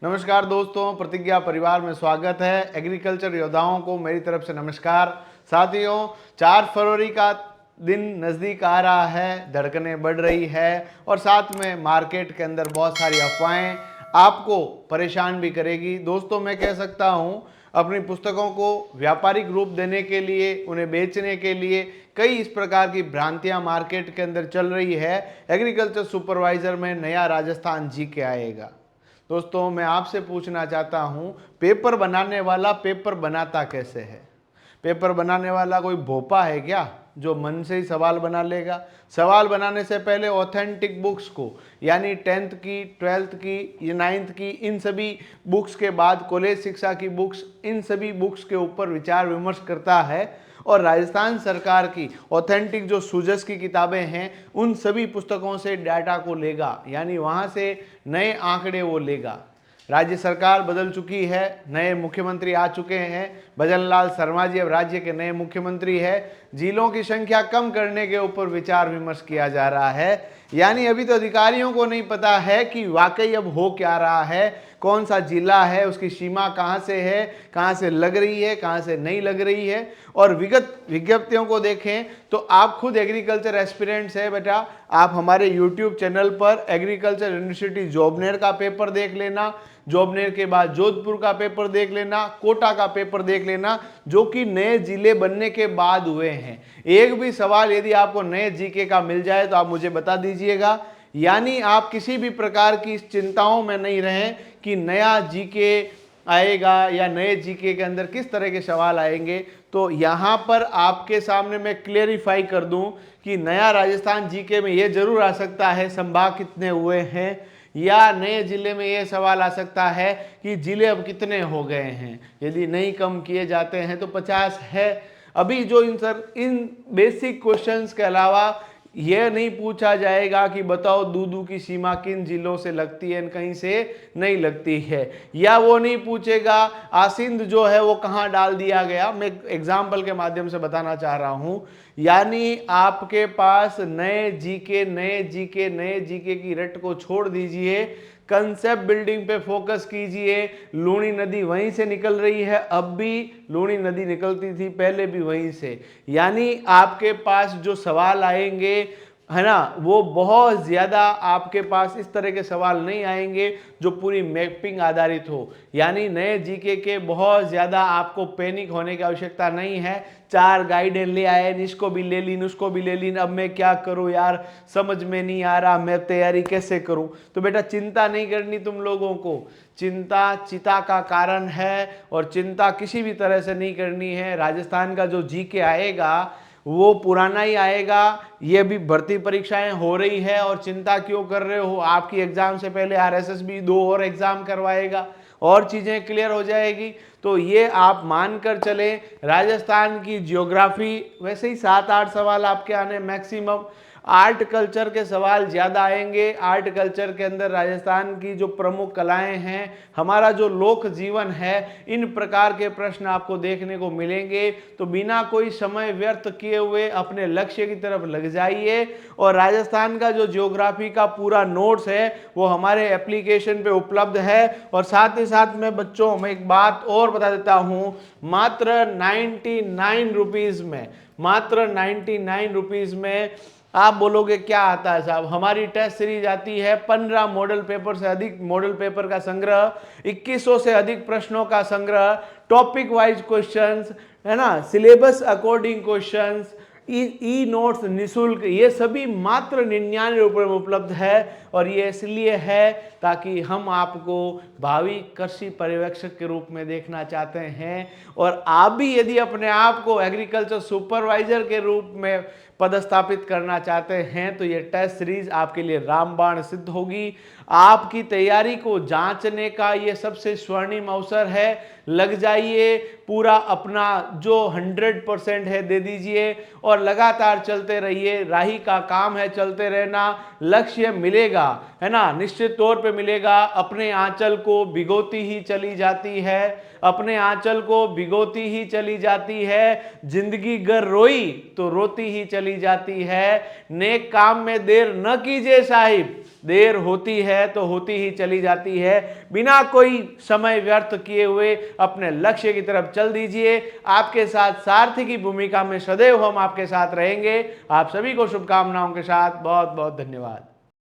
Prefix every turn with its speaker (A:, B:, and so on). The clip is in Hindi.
A: नमस्कार दोस्तों, प्रतिज्ञा परिवार में स्वागत है। एग्रीकल्चर योद्धाओं को मेरी तरफ से नमस्कार। साथियों, 4 फरवरी का दिन नज़दीक आ रहा है, धड़कनें बढ़ रही है और साथ में मार्केट के अंदर बहुत सारी अफवाहें आपको परेशान भी करेगी। दोस्तों, मैं कह सकता हूँ अपनी पुस्तकों को व्यापारिक रूप देने के लिए, उन्हें बेचने के लिए कई इस प्रकार की भ्रांतियां मार्केट के अंदर चल रही है। एग्रीकल्चर सुपरवाइजर में नया राजस्थान जी के आएगा। दोस्तों, मैं आपसे पूछना चाहता हूं, पेपर बनाने वाला पेपर बनाता कैसे है? पेपर बनाने वाला कोई भोपा है क्या जो मन से ही सवाल बना लेगा? सवाल बनाने से पहले ऑथेंटिक बुक्स को, यानी 10th की, 12th की, 9th की, इन सभी बुक्स के बाद कॉलेज शिक्षा की बुक्स, इन सभी बुक्स के ऊपर विचार विमर्श करता है और राजस्थान सरकार की ऑथेंटिक जो सूजस की किताबें हैं उन सभी पुस्तकों से डाटा को लेगा, यानी वहाँ से नए आंकड़े वो लेगा। राज्य सरकार बदल चुकी है, नए मुख्यमंत्री आ चुके हैं। भजन लाल शर्मा जी अब राज्य के नए मुख्यमंत्री है। जिलों की संख्या कम करने के ऊपर विचार विमर्श किया जा रहा है, यानी अभी तो अधिकारियों को नहीं पता है कि वाकई अब हो क्या रहा है, कौन सा जिला है, उसकी सीमा कहाँ से है, कहाँ से लग रही है, कहाँ से नहीं लग रही है। और विगत विज्ञप्तियों को देखें तो आप खुद एग्रीकल्चर एस्पिरेंट्स है बेटा, आप हमारे यूट्यूब चैनल पर एग्रीकल्चर यूनिवर्सिटी जॉबनेर का पेपर देख लेना, जॉबनेर के बाद जोधपुर का पेपर देख लेना, कोटा का पेपर देख लेना, जो कि नए जिले बनने के बाद हुए हैं। एक भी सवाल यदि आपको नए जीके का मिल जाए तो आप मुझे बता दीजिएगा, यानी आप किसी भी प्रकार की चिंताओं में नहीं रहें कि नया जीके आएगा या नए जीके के अंदर किस तरह के सवाल आएंगे। तो यहाँ पर आपके सामने मैं क्लियरिफाई कर दूं कि नया राजस्थान जीके में ये जरूर आ सकता है संभाग कितने हुए हैं, या नए जिले में ये सवाल आ सकता है कि जिले अब कितने हो गए हैं। यदि नहीं कम किए जाते हैं तो 50 है। अभी जो इन बेसिक क्वेश्चंस के अलावा यह नहीं पूछा जाएगा कि बताओ दूदू की सीमा किन जिलों से लगती है, कहीं से नहीं लगती है, या वो नहीं पूछेगा आसिंद जो है वो कहाँ डाल दिया गया। मैं एग्जाम्पल के माध्यम से बताना चाह रहा हूं, यानी आपके पास नए जीके की रट को छोड़ दीजिए, कंसेप्ट बिल्डिंग पे फोकस कीजिए। लूणी नदी वहीं से निकल रही है, अब भी लूणी नदी निकलती थी, पहले भी वहीं से, यानी आपके पास जो सवाल आएंगे है ना, वो बहुत ज्यादा आपके पास इस तरह के सवाल नहीं आएंगे जो पूरी मैपिंग आधारित हो। यानी नए जीके के बहुत ज्यादा आपको पैनिक होने की आवश्यकता नहीं है। 4 गाइडें ले आए, इसको भी ले ली, उसको भी ले ली, अब मैं क्या करूं यार, समझ में नहीं आ रहा, मैं तैयारी कैसे करूं। तो बेटा चिंता नहीं करनी तुम लोगों को, चिंता चिता का कारण है और चिंता किसी भी तरह से नहीं करनी है। राजस्थान का जो जीके आएगा वो पुराना ही आएगा। ये भी भर्ती परीक्षाएं हो रही है और चिंता क्यों कर रहे हो, आपकी एग्जाम से पहले आरएसएस भी 2 और एग्जाम करवाएगा और चीजें क्लियर हो जाएगी। तो ये आप मानकर चले। राजस्थान की ज्योग्राफी वैसे ही 7-8 सवाल आपके आने मैक्सिमम। आर्ट कल्चर के सवाल ज्यादा आएंगे। आर्ट कल्चर के अंदर राजस्थान की जो प्रमुख कलाएं हैं, हमारा जो लोक जीवन है, इन प्रकार के प्रश्न आपको देखने को मिलेंगे। तो बिना कोई समय व्यर्थ किए हुए अपने लक्ष्य की तरफ लग जाइए। और राजस्थान का जो ज्योग्राफी का पूरा नोट्स है वो हमारे एप्लीकेशन पे उपलब्ध है। और साथ ही साथ में बच्चों में एक बात और बता देता हूं, मात्र 99 रुपीज में, मात्र 99 रुपीज में आप बोलोगे क्या आता है साहब, हमारी टेस्ट सीरीज आती है 15 मॉडल पेपर से अधिक मॉडल पेपर का संग्रह, 2100 से अधिक प्रश्नों का संग्रह, टॉपिक वाइज क्वेश्चंस है ना, syllabus according questions, e notes निःशुल्क, ये सभी मात्र 99 रुपये में उपलब्ध है। और ये इसलिए है ताकि हम आपको भावी कृषि पर्यवेक्षक के रूप में देखना चाहते हैं, और आप भी यदि अपने आप को एग्रीकल्चर सुपरवाइजर के रूप में पदस्थापित करना चाहते हैं तो ये टेस्ट सीरीज आपके लिए रामबाण सिद्ध होगी। आपकी तैयारी को जांचने का ये सबसे स्वर्णिम अवसर है। लग जाइए, पूरा अपना जो 100% है दे दीजिए और लगातार चलते रहिए। राही का काम है चलते रहना, लक्ष्य मिलेगा है ना, निश्चित तौर पे मिलेगा। अपने आंचल को भिगोती ही चली जाती है, अपने आंचल को भिगोती ही चली जाती है। जिंदगी गर रोई तो रोती ही चली चली जाती है। नेक काम में देर न कीजिए साहिब, देर होती है तो होती ही चली जाती है। बिना कोई समय व्यर्थ किए हुए अपने लक्ष्य की तरफ चल दीजिए। आपके साथ सारथी की भूमिका में सदैव हम आपके साथ रहेंगे। आप सभी को शुभकामनाओं के साथ बहुत बहुत धन्यवाद।